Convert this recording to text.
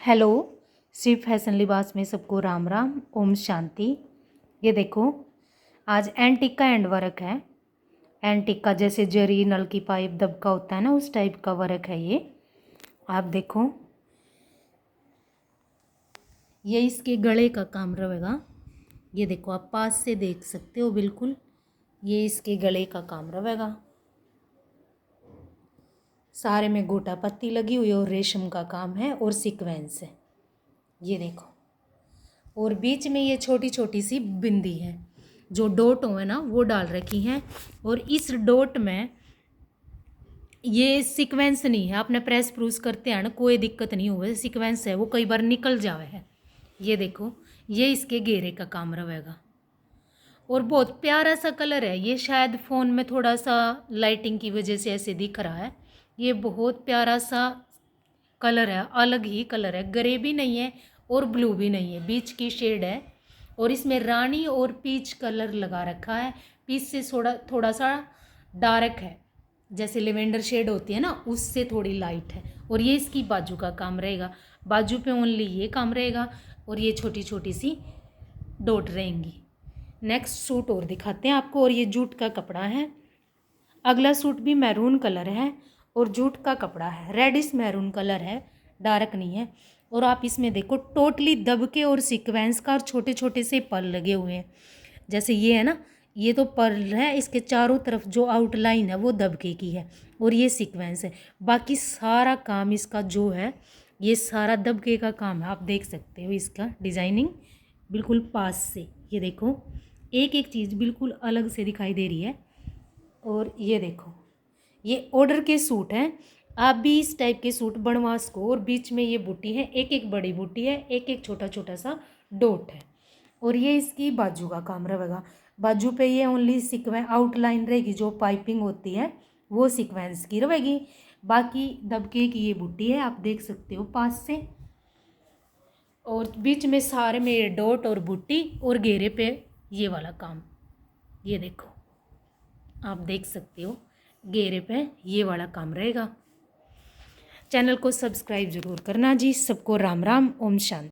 Hello. Shiv fashion लिबास में सबको राम राम, ओम शांति। ये देखो, आज एंटिक का एंड वर्क है। एंटिक का जैसे जरी नल की पाइप दबका होता है ना, उस टाइप का वर्क है ये। आप देखो, ये इसके गले का काम रहेगा। ये देखो, आप पास से देख सकते हो बिल्कुल, ये इसके गले का काम रहेगा। सारे में गोटा पत्ती लगी हुई और रेशम का काम है और सीक्वेंस है। ये देखो, और बीच में ये छोटी छोटी सी बिंदी है, जो डॉट है ना वो डाल रखी हैं। और इस डॉट में ये सीक्वेंस नहीं है, आपने प्रेस प्रूस करते हैं ना, कोई दिक्कत नहीं हुआ। सीक्वेंस है वो कई बार निकल जावे है। ये देखो, ये इसके घेरे का काम रहेगा और बहुत प्यारा सा कलर है। ये शायद फ़ोन में थोड़ा सा लाइटिंग की वजह से ऐसे दिख रहा है। ये बहुत प्यारा सा कलर है, अलग ही कलर है। ग्रे भी नहीं है और ब्लू भी नहीं है, बीच की शेड है। और इसमें रानी और पीच कलर लगा रखा है। पीच से थोड़ा थोड़ा सा डार्क है, जैसे लेवेंडर शेड होती है ना, उससे थोड़ी लाइट है। और ये इसकी बाजू का काम रहेगा। बाजू पे ओनली ये काम रहेगा और ये छोटी छोटी सी डॉट रहेंगी। नेक्स्ट सूट और दिखाते हैं आपको। और ये जूट का कपड़ा है। अगला सूट भी मैरून कलर है और जूट का कपड़ा है। रेडिश मैरून कलर है, डार्क नहीं है। और आप इसमें देखो, टोटली दबके और सीक्वेंस का और छोटे छोटे से पर्ल लगे हुए हैं। जैसे ये है ना, ये तो पर्ल है, इसके चारों तरफ जो आउटलाइन है वो दबके की है और ये सीक्वेंस है। बाकी सारा काम इसका जो है, ये सारा दबके का काम है। आप देख सकते हो इसका डिज़ाइनिंग बिल्कुल पास से। ये देखो, एक एक चीज़ बिल्कुल अलग से दिखाई दे रही है। और ये देखो, ये ऑर्डर के सूट हैं। आप भी इस टाइप के सूट बनवा सको। और बीच में ये बूटी है, एक एक बड़ी बूटी है, एक एक छोटा छोटा सा डॉट है। और ये इसकी बाजू का काम रहेगा। बाजू पे ये ओनली सीक्वेंस आउटलाइन रहेगी, जो पाइपिंग होती है वो सीक्वेंस की रहेगी। बाकी दबके की ये बूटी है, आप देख सकते हो पास से। और बीच में सारे में ये डॉट और बूटी और घेरे पे ये वाला काम। ये देखो, आप देख सकते हो घेरे पे ये वाला काम रहेगा। चैनल को सब्सक्राइब जरूर करना जी। सबको राम राम, ओम शांति।